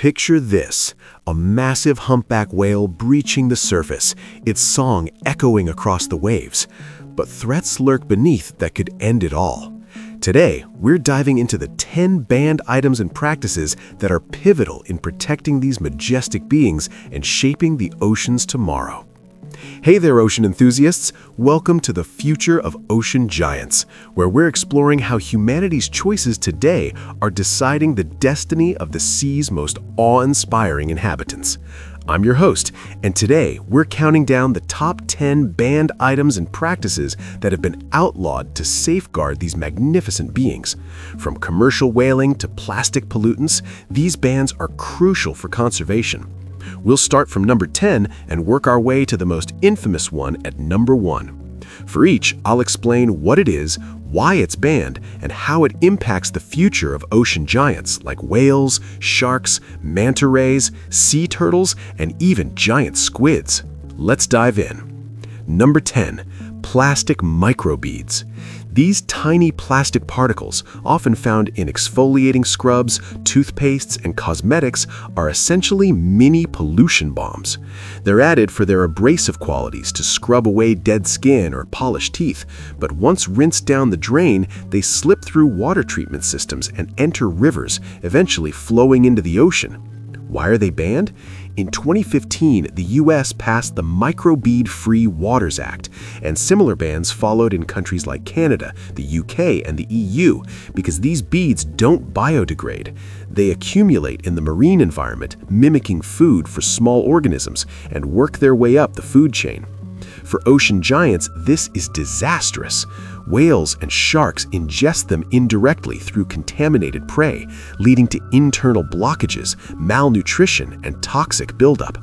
Picture this, a massive humpback whale breaching the surface, its song echoing across the waves. But threats lurk beneath that could end it all. Today, we're diving into the 10 banned items and practices that are pivotal in protecting these majestic beings and shaping the ocean's tomorrow. Hey there, ocean enthusiasts! Welcome to the future of ocean giants, where we're exploring how humanity's choices today are deciding the destiny of the sea's most awe-inspiring inhabitants. I'm your host, and today we're counting down the top 10 banned items and practices that have been outlawed to safeguard these magnificent beings. From commercial whaling to plastic pollutants, these bans are crucial for conservation. We'll start from number 10 and work our way to the most infamous one at number 1. For each, I'll explain what it is, why it's banned, and how it impacts the future of ocean giants like whales, sharks, manta rays, sea turtles, and even giant squids. Let's dive in. Number 10. Plastic microbeads. These tiny plastic particles, often found in exfoliating scrubs, toothpastes, and cosmetics, are essentially mini pollution bombs. They're added for their abrasive qualities to scrub away dead skin or polish teeth, but once rinsed down the drain, they slip through water treatment systems and enter rivers, eventually flowing into the ocean. Why are they banned? In 2015, the U.S. passed the Microbead Free Waters Act, and similar bans followed in countries like Canada, the UK, and the EU because these beads don't biodegrade. They accumulate in the marine environment, mimicking food for small organisms, and work their way up the food chain. For ocean giants, this is disastrous. Whales and sharks ingest them indirectly through contaminated prey, leading to internal blockages, malnutrition, and toxic buildup.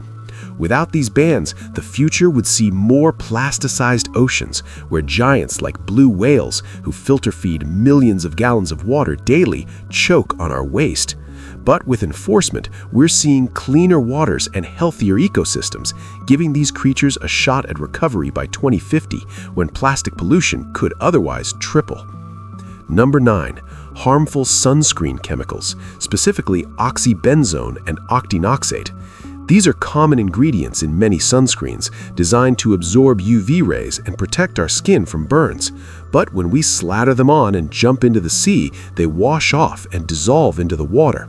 Without these bans, the future would see more plasticized oceans, where giants like blue whales, who filter feed millions of gallons of water daily, choke on our waste. But with enforcement, we're seeing cleaner waters and healthier ecosystems, giving these creatures a shot at recovery by 2050, when plastic pollution could otherwise triple. Number 9. Harmful sunscreen chemicals, specifically oxybenzone and octinoxate. These are common ingredients in many sunscreens, designed to absorb UV rays and protect our skin from burns. But when we slather them on and jump into the sea, they wash off and dissolve into the water.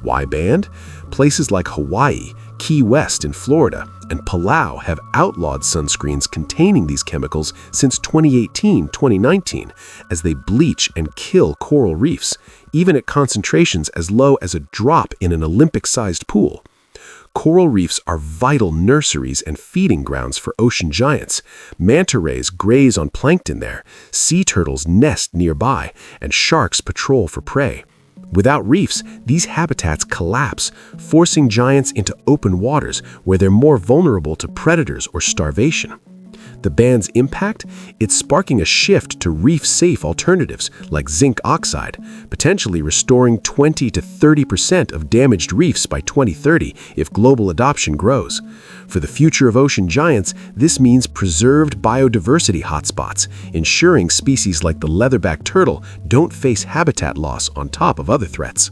Why banned? Places like Hawaii, Key West in Florida, and Palau have outlawed sunscreens containing these chemicals since 2018-2019, as they bleach and kill coral reefs, even at concentrations as low as a drop in an Olympic-sized pool. Coral reefs are vital nurseries and feeding grounds for ocean giants. Manta rays graze on plankton there, sea turtles nest nearby, and sharks patrol for prey. Without reefs, these habitats collapse, forcing giants into open waters where they're more vulnerable to predators or starvation. The ban's impact? It's sparking a shift to reef-safe alternatives like zinc oxide, potentially restoring 20 to 30% of damaged reefs by 2030 if global adoption grows. For the future of ocean giants, this means preserved biodiversity hotspots, ensuring species like the leatherback turtle don't face habitat loss on top of other threats.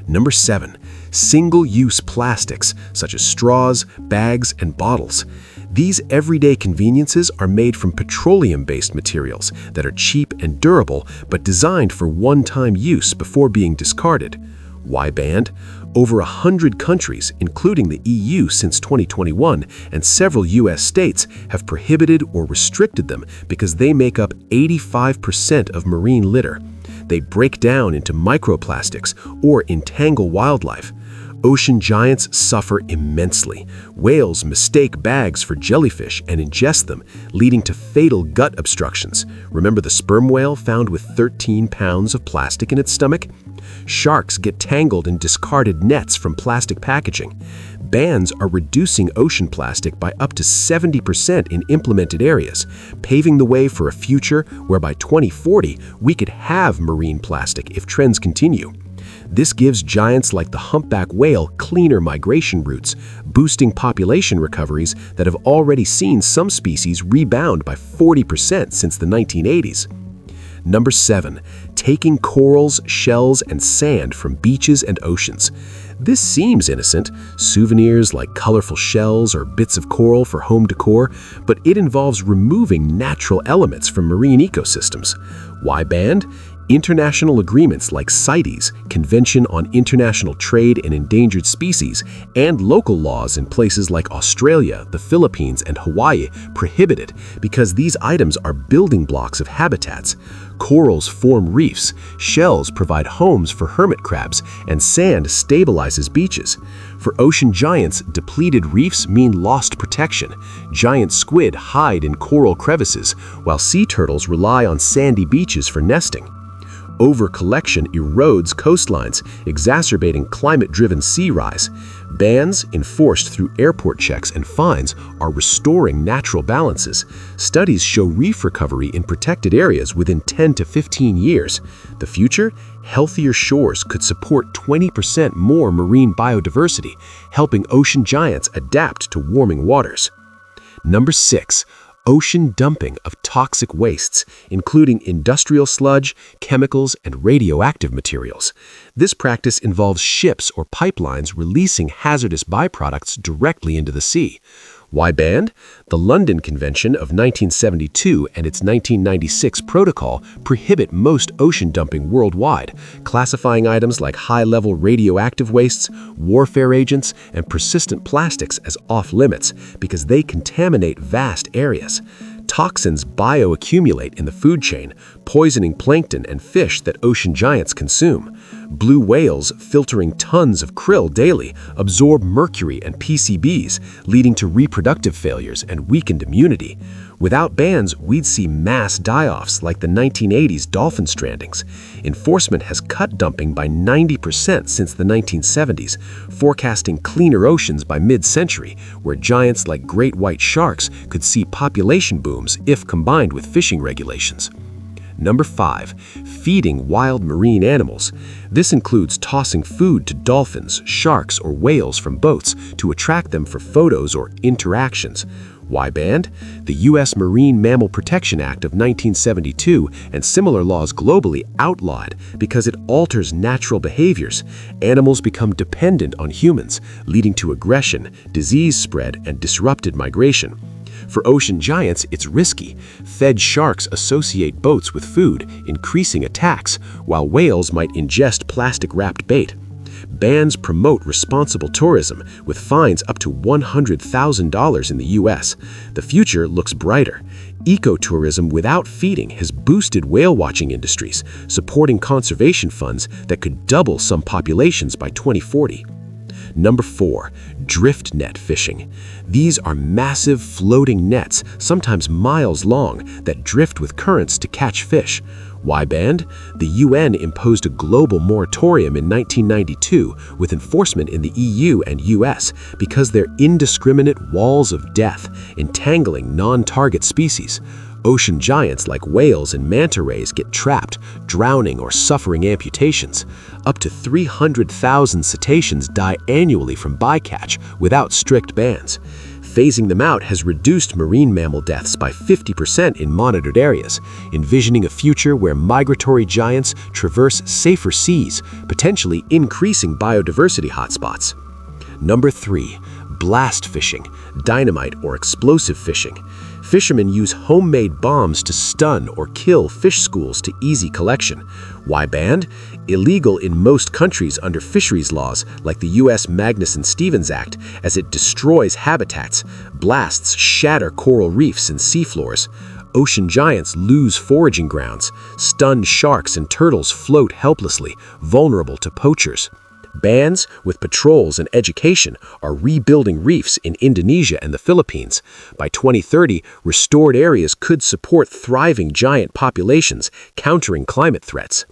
Number 7. Single-use plastics, such as straws, bags, and bottles. These everyday conveniences are made from petroleum-based materials that are cheap and durable, but designed for one-time use before being discarded. Why banned? Over 100 countries, including the EU since 2021, and several U.S. states have prohibited or restricted them because they make up 85% of marine litter. They break down into microplastics or entangle wildlife. Ocean giants suffer immensely. Whales mistake bags for jellyfish and ingest them, leading to fatal gut obstructions. Remember the sperm whale found with 13 pounds of plastic in its stomach? Sharks get tangled in discarded nets from plastic packaging. Bans are reducing ocean plastic by up to 70% in implemented areas, paving the way for a future where by 2040 we could have marine plastic if trends continue. This gives giants like the humpback whale cleaner migration routes, boosting population recoveries that have already seen some species rebound by 40% since the 1980s. Number 7. Taking corals, shells, and sand from beaches and oceans. This seems innocent, souvenirs like colorful shells or bits of coral for home decor, but it involves removing natural elements from marine ecosystems. Why banned? International agreements like CITES, Convention on International Trade in Endangered Species, and local laws in places like Australia, the Philippines, and Hawaii prohibit it because these items are building blocks of habitats. Corals form reefs, shells provide homes for hermit crabs, and sand stabilizes beaches. For ocean giants, depleted reefs mean lost protection. Giant squid hide in coral crevices, while sea turtles rely on sandy beaches for nesting. Over-collection erodes coastlines, exacerbating climate-driven sea rise. Bans, enforced through airport checks and fines, are restoring natural balances. Studies show reef recovery in protected areas within 10 to 15 years. The future? Healthier shores could support 20% more marine biodiversity, helping ocean giants adapt to warming waters. Number 6. Ocean dumping of toxic wastes, including industrial sludge, chemicals, and radioactive materials. This practice involves ships or pipelines releasing hazardous byproducts directly into the sea. Why banned? The London Convention of 1972 and its 1996 protocol prohibit most ocean dumping worldwide, classifying items like high-level radioactive wastes, warfare agents, and persistent plastics as off-limits because they contaminate vast areas. Toxins bioaccumulate in the food chain, poisoning plankton and fish that ocean giants consume. Blue whales, filtering tons of krill daily, absorb mercury and PCBs, leading to reproductive failures and weakened immunity. Without bans, we'd see mass die-offs like the 1980s dolphin strandings. Enforcement has cut dumping by 90% since the 1970s, forecasting cleaner oceans by mid-century, where giants like great white sharks could see population booms if combined with fishing regulations. Number 5. Feeding wild marine animals. This includes tossing food to dolphins, sharks, or whales from boats to attract them for photos or interactions. Why banned? The U.S. Marine Mammal Protection Act of 1972 and similar laws globally outlawed because it alters natural behaviors. Animals become dependent on humans, leading to aggression, disease spread, and disrupted migration. For ocean giants, it's risky. Fed sharks associate boats with food, increasing attacks, while whales might ingest plastic-wrapped bait. Bans promote responsible tourism, with fines up to $100,000 in the U.S. The future looks brighter. Ecotourism without feeding has boosted whale-watching industries, supporting conservation funds that could double some populations by 2040. Number 4. Drift net fishing. These are massive floating nets, sometimes miles long, that drift with currents to catch fish. Why banned? The UN imposed a global moratorium in 1992 with enforcement in the EU and US because they're indiscriminate walls of death, entangling non-target species. Ocean giants like whales and manta rays get trapped, drowning or suffering amputations. Up to 300,000 cetaceans die annually from bycatch without strict bans. Phasing them out has reduced marine mammal deaths by 50% in monitored areas, envisioning a future where migratory giants traverse safer seas, potentially increasing biodiversity hotspots. Number 3. Blast fishing, dynamite or explosive fishing. Fishermen use homemade bombs to stun or kill fish schools to easy collection. Why banned? Illegal in most countries under fisheries laws like the U.S. Magnuson-Stevens Act, as it destroys habitats. Blasts shatter coral reefs and seafloors. Ocean giants lose foraging grounds. Stunned sharks and turtles float helplessly, vulnerable to poachers. Bans, with patrols and education, are rebuilding reefs in Indonesia and the Philippines. By 2030, restored areas could support thriving giant populations, countering climate threats.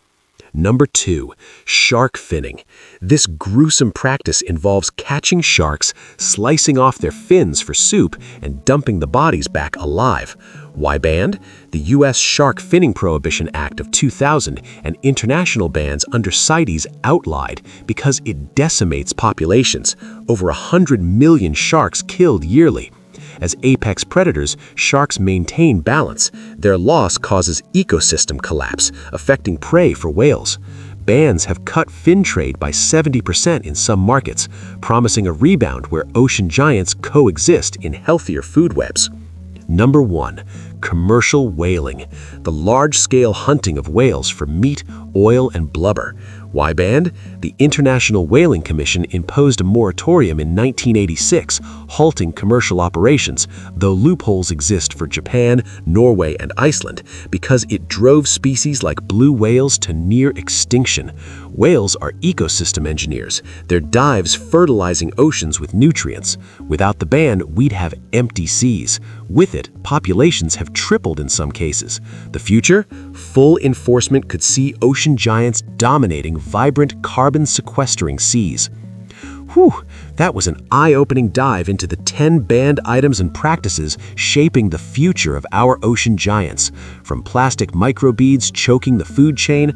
Number 2. Shark finning. This gruesome practice involves catching sharks, slicing off their fins for soup, and dumping the bodies back alive. Why banned? The U.S. Shark Finning Prohibition Act of 2000 and international bans under CITES outlawed because it decimates populations. Over 100 million sharks killed yearly. As apex predators, sharks maintain balance. Their loss causes ecosystem collapse, affecting prey for whales. Bans have cut fin trade by 70% in some markets, promising a rebound where ocean giants coexist in healthier food webs. Number 1. Commercial whaling, the large-scale hunting of whales for meat, oil, and blubber. Why banned? The International Whaling Commission imposed a moratorium in 1986, halting commercial operations, though loopholes exist for Japan, Norway, and Iceland, because it drove species like blue whales to near extinction. Whales are ecosystem engineers, their dives fertilizing oceans with nutrients. Without the ban, we'd have empty seas. With it, populations have tripled in some cases. The future? Full enforcement could see ocean giants dominating vibrant carbon-sequestering seas. Whew, that was an eye-opening dive into the 10 banned items and practices shaping the future of our ocean giants. From plastic microbeads choking the food chain